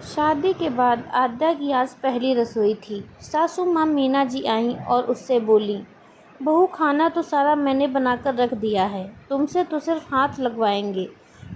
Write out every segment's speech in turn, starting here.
शादी के बाद आद्या की आज पहली रसोई थी। सासू माँ मीना जी आईं और उससे बोली, बहू खाना तो सारा मैंने बनाकर रख दिया है, तुमसे तो सिर्फ हाथ लगवाएंगे,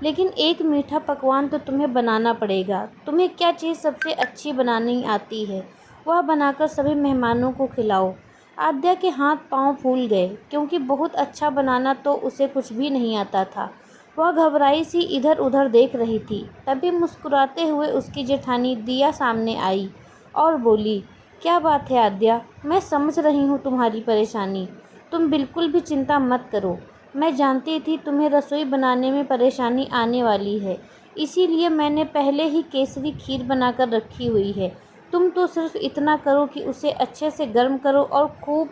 लेकिन एक मीठा पकवान तो तुम्हें बनाना पड़ेगा। तुम्हें क्या चीज़ सबसे अच्छी बनानी आती है, वह बनाकर सभी मेहमानों को खिलाओ। आद्या के हाथ पांव फूल गए, क्योंकि बहुत अच्छा बनाना तो उसे कुछ भी नहीं आता था। वह घबराई सी इधर उधर देख रही थी। तभी मुस्कुराते हुए उसकी जेठानी दिया सामने आई और बोली, क्या बात है आद्या, मैं समझ रही हूँ तुम्हारी परेशानी। तुम बिल्कुल भी चिंता मत करो। मैं जानती थी तुम्हें रसोई बनाने में परेशानी आने वाली है, इसीलिए मैंने पहले ही केसरी खीर बनाकर रखी हुई है। तुम तो सिर्फ इतना करो कि उसे अच्छे से गर्म करो और खूब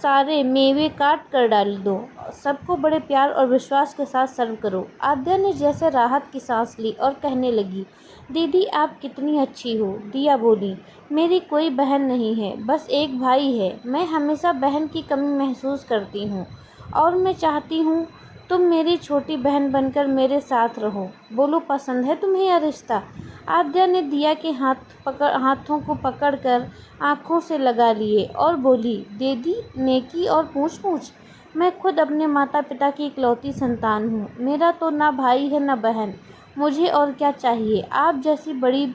सारे मेवे काट कर डाल दो। सबको बड़े प्यार और विश्वास के साथ सर्व करो। आद्या ने जैसे राहत की सांस ली और कहने लगी, दीदी आप कितनी अच्छी हो। दिया बोली, मेरी कोई बहन नहीं है, बस एक भाई है। मैं हमेशा बहन की कमी महसूस करती हूँ और मैं चाहती हूँ तुम मेरी छोटी बहन बनकर मेरे साथ रहो। बोलो, पसंद है तुम्हें यह रिश्ता? आद्या ने दिया के हाथों को पकड़कर आंखों से लगा लिए और बोली, दीदी नेकी और पूछ पूछ। मैं खुद अपने माता पिता की इकलौती संतान हूँ। मेरा तो ना भाई है ना बहन। मुझे और क्या चाहिए। आप जैसी बड़ी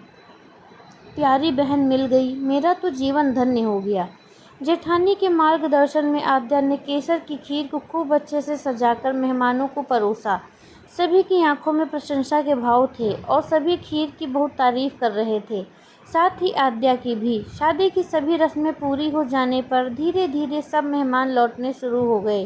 प्यारी बहन मिल गई, मेरा तो जीवन धन्य हो गया। जेठानी के मार्गदर्शन में आद्या ने केसर की खीर को खूब अच्छे से सजाकर मेहमानों को परोसा। सभी की आंखों में प्रशंसा के भाव थे और सभी खीर की बहुत तारीफ कर रहे थे, साथ ही आद्या की भी। शादी की सभी रस्में पूरी हो जाने पर धीरे धीरे सब मेहमान लौटने शुरू हो गए।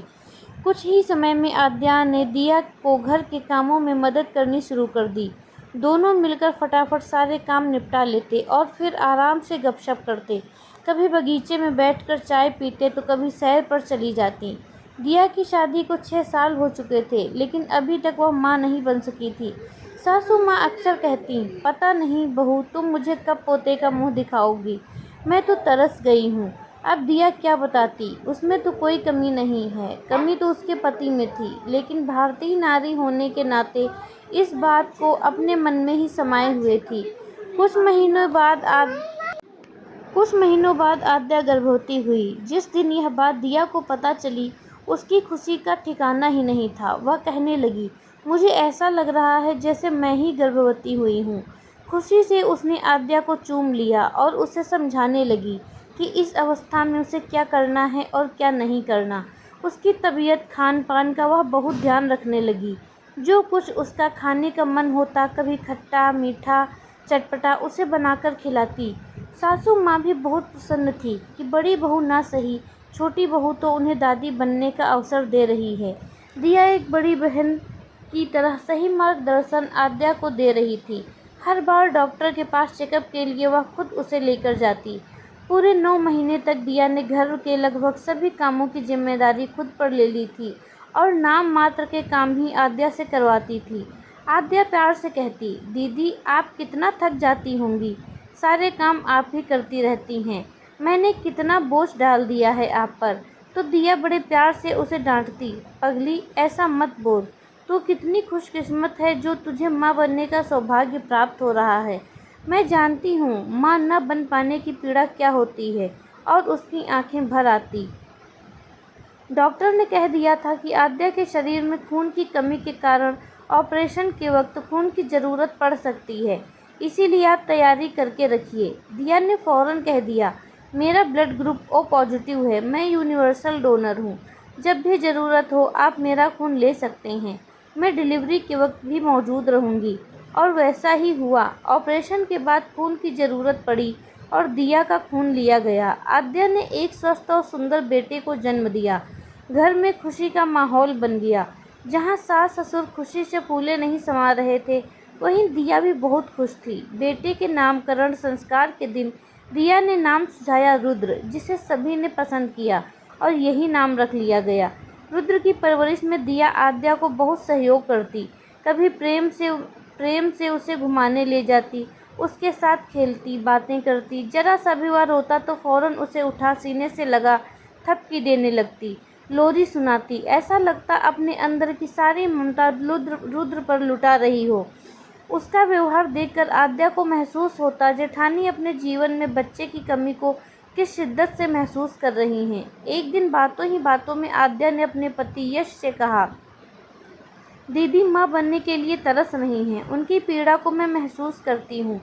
कुछ ही समय में आद्या ने दिया को घर के कामों में मदद करनी शुरू कर दी। दोनों मिलकर फटाफट सारे काम निपटा लेते और फिर आराम से गपशप करते। कभी बगीचे में बैठकर चाय पीते तो कभी सैर पर चली जाती। दिया की शादी को 6 साल हो चुके थे, लेकिन अभी तक वह माँ नहीं बन सकी थी। सासू माँ अक्सर कहती, पता नहीं बहू तुम मुझे कब पोते का मुंह दिखाओगी। मैं तो तरस गई हूँ। अब दिया क्या बताती, उसमें तो कोई कमी नहीं है, कमी तो उसके पति में थी, लेकिन भारतीय नारी होने के नाते इस बात को अपने मन में ही समाये हुए थी। कुछ महीनों बाद आद्या गर्भवती हुई। जिस दिन यह बात दिया को पता चली, उसकी खुशी का ठिकाना ही नहीं था। वह कहने लगी, मुझे ऐसा लग रहा है जैसे मैं ही गर्भवती हुई हूँ। खुशी से उसने आद्या को चूम लिया और उसे समझाने लगी कि इस अवस्था में उसे क्या करना है और क्या नहीं करना। उसकी तबीयत, खान पान का वह बहुत ध्यान रखने लगी। जो कुछ उसका खाने का मन होता, कभी खट्टा मीठा चटपटा, उसे बनाकर खिलाती। सासू माँ भी बहुत प्रसन्न थी कि बड़ी बहू ना सही, छोटी बहू तो उन्हें दादी बनने का अवसर दे रही है। दिया एक बड़ी बहन की तरह सही मार्गदर्शन आद्या को दे रही थी। हर बार डॉक्टर के पास चेकअप के लिए वह खुद उसे लेकर जाती। पूरे 9 महीने तक दिया ने घर के लगभग सभी कामों की जिम्मेदारी खुद पर ले ली थी और नाम मात्र के काम ही आद्या से करवाती थी। आद्या प्यार से कहती, दीदी आप कितना थक जाती होंगी, सारे काम आप ही करती रहती हैं, मैंने कितना बोझ डाल दिया है आप पर। तो दिया बड़े प्यार से उसे डांटती, पगली ऐसा मत बोल, तू कितनी खुशकिस्मत है जो तुझे माँ बनने का सौभाग्य प्राप्त हो रहा है। मैं जानती हूँ माँ न बन पाने की पीड़ा क्या होती है। और उसकी आंखें भर आती। डॉक्टर ने कह दिया था कि आद्या के शरीर में खून की कमी के कारण ऑपरेशन के वक्त खून की ज़रूरत पड़ सकती है, इसीलिए आप तैयारी करके रखिए। दिया ने फौरन कह दिया, मेरा ब्लड ग्रुप ओ पॉजिटिव है, मैं यूनिवर्सल डोनर हूँ, जब भी ज़रूरत हो आप मेरा खून ले सकते हैं, मैं डिलीवरी के वक्त भी मौजूद रहूँगी। और वैसा ही हुआ। ऑपरेशन के बाद खून की ज़रूरत पड़ी और दिया का खून लिया गया। आद्या ने एक स्वस्थ और सुंदर बेटे को जन्म दिया। घर में खुशी का माहौल बन गया। जहाँ सास ससुर खुशी से फूले नहीं समा रहे थे, वहीं दिया भी बहुत खुश थी। बेटे के नामकरण संस्कार के दिन दिया ने नाम सुझाया रुद्र, जिसे सभी ने पसंद किया और यही नाम रख लिया गया। रुद्र की परवरिश में दिया आद्या को बहुत सहयोग करती। कभी प्रेम से उसे घुमाने ले जाती, उसके साथ खेलती, बातें करती। जरा सा भी वह रोता तो फौरन उसे उठा सीने से लगा थपकी देने लगती, लोरी सुनाती। ऐसा लगता अपने अंदर की सारी ममता रुद्र पर लुटा रही हो। उसका व्यवहार देखकर आद्या को महसूस होता जेठानी अपने जीवन में बच्चे की कमी को किस शिद्दत से महसूस कर रही हैं। एक दिन बातों ही बातों में आद्या ने अपने पति यश से कहा, दीदी माँ बनने के लिए तरस रही हैं, उनकी पीड़ा को मैं महसूस करती हूँ।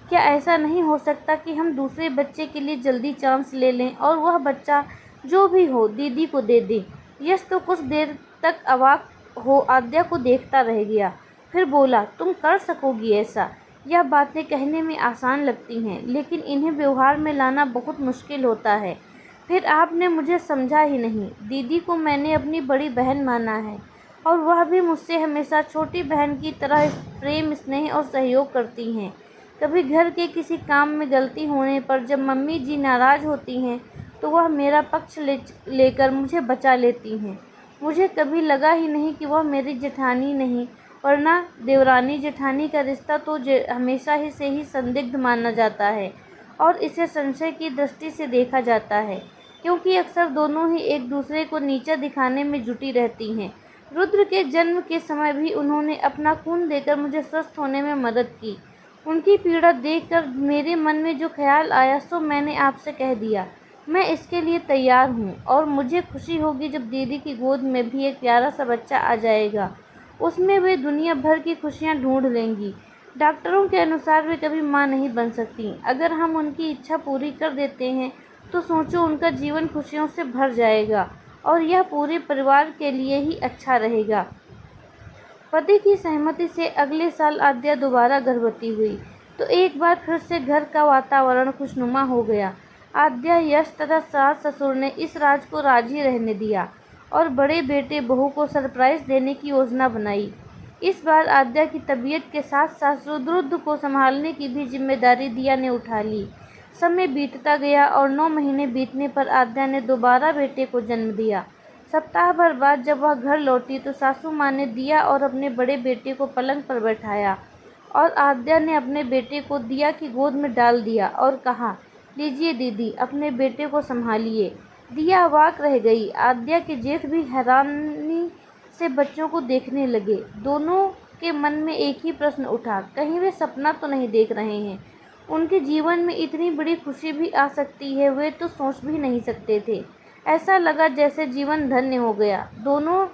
क्या ऐसा नहीं हो सकता कि हम दूसरे बच्चे के लिए जल्दी चांस ले लें और वह बच्चा जो भी हो दीदी को दे दें। यश तो कुछ देर तक अवाक हो आद्या को देखता रह गया, फिर बोला, तुम कर सकोगी ऐसा? यह बातें कहने में आसान लगती हैं, लेकिन इन्हें व्यवहार में लाना बहुत मुश्किल होता है। फिर आपने मुझे समझा ही नहीं। दीदी को मैंने अपनी बड़ी बहन माना है और वह भी मुझसे हमेशा छोटी बहन की तरह प्रेम, स्नेह और सहयोग करती हैं। कभी घर के किसी काम में गलती होने पर जब मम्मी जी नाराज़ होती हैं तो वह मेरा पक्ष लेकर मुझे बचा लेती हैं। मुझे कभी लगा ही नहीं कि वह मेरी जेठानी नहीं, वरना देवरानी जेठानी का रिश्ता तो हमेशा ही से ही संदिग्ध माना जाता है और इसे संशय की दृष्टि से देखा जाता है, क्योंकि अक्सर दोनों ही एक दूसरे को नीचा दिखाने में जुटी रहती हैं। रुद्र के जन्म के समय भी उन्होंने अपना खून देकर मुझे स्वस्थ होने में मदद की। उनकी पीड़ा देखकर मेरे मन में जो ख्याल आया सो मैंने आपसे कह दिया। मैं इसके लिए तैयार हूँ और मुझे खुशी होगी जब दीदी की गोद में भी एक प्यारा सा बच्चा आ जाएगा। उसमें वे दुनिया भर की खुशियाँ ढूंढ लेंगी। डॉक्टरों के अनुसार वे कभी माँ नहीं बन सकती। अगर हम उनकी इच्छा पूरी कर देते हैं तो सोचो, उनका जीवन खुशियों से भर जाएगा और यह पूरे परिवार के लिए ही अच्छा रहेगा। पति की सहमति से अगले साल आद्या दोबारा गर्भवती हुई तो एक बार फिर से घर का वातावरण खुशनुमा हो गया। आद्या, यश तथा सास ससुर ने इस राज को राजी रहने दिया और बड़े बेटे बहू को सरप्राइज देने की योजना बनाई। इस बार आद्या की तबीयत के साथ साथ रुद्र को संभालने की भी जिम्मेदारी दिया ने उठा ली। समय बीतता गया और 9 महीने बीतने पर आद्या ने दोबारा बेटे को जन्म दिया। सप्ताह भर बाद जब वह घर लौटी तो सासू माँ ने दिया और अपने बड़े बेटे को पलंग पर बैठाया और आद्या ने अपने बेटे को दिया की गोद में डाल दिया और कहा, लीजिए दीदी, अपने बेटे को संभालिए। दिया अवाक रह गई। आद्या के जेठ भी हैरानी से बच्चों को देखने लगे। दोनों के मन में एक ही प्रश्न उठा, कहीं वे सपना तो नहीं देख रहे हैं? उनके जीवन में इतनी बड़ी खुशी भी आ सकती है, वे तो सोच भी नहीं सकते थे। ऐसा लगा जैसे जीवन धन्य हो गया। दोनों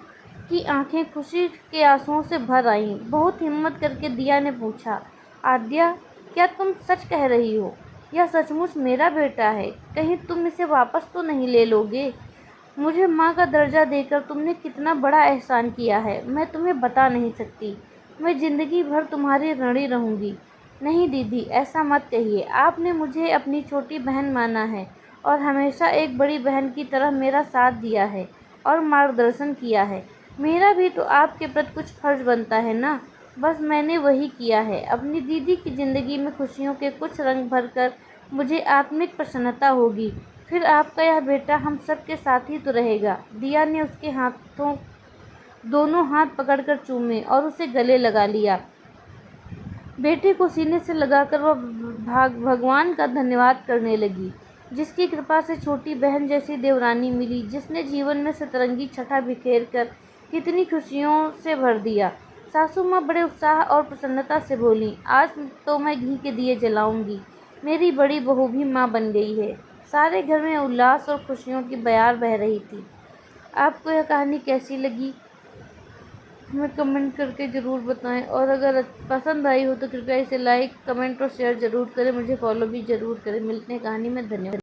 की आंखें खुशी के आंसुओं से भर आईं। बहुत हिम्मत करके दिया ने पूछा, आद्या, क्या तुम सच कह रही हो? यह सचमुच मेरा बेटा है? कहीं तुम इसे वापस तो नहीं ले लोगे? मुझे माँ का दर्जा देकर तुमने कितना बड़ा एहसान किया है, मैं तुम्हें बता नहीं सकती। मैं ज़िंदगी भर तुम्हारी ऋणी रहूँगी। नहीं दीदी, ऐसा मत कहिए। आपने मुझे अपनी छोटी बहन माना है और हमेशा एक बड़ी बहन की तरह मेरा साथ दिया है और मार्गदर्शन किया है। मेरा भी तो आपके प्रति कुछ फर्ज बनता है ना? बस मैंने वही किया है। अपनी दीदी की ज़िंदगी में खुशियों के कुछ रंग भरकर मुझे आत्मिक प्रसन्नता होगी। फिर आपका यह बेटा हम सब के साथ ही तो रहेगा। दिया ने उसके हाथों दोनों हाथ पकड़कर चूमे और उसे गले लगा लिया। बेटे को सीने से लगाकर वह भगवान का धन्यवाद करने लगी, जिसकी कृपा से छोटी बहन जैसी देवरानी मिली, जिसने जीवन में सतरंगी छटा बिखेर कर कितनी खुशियों से भर दिया। सासू माँ बड़े उत्साह और प्रसन्नता से बोली, आज तो मैं घी के दिए जलाऊंगी। मेरी बड़ी बहू भी माँ बन गई है। सारे घर में उल्लास और खुशियों की बयार बह रही थी। आपको यह कहानी कैसी लगी हमें कमेंट करके ज़रूर बताएं और अगर पसंद आई हो तो कृपया इसे लाइक, कमेंट और शेयर ज़रूर करें। मुझे फॉलो भी ज़रूर करें। मिलते हैं कहानी में। धन्यवाद।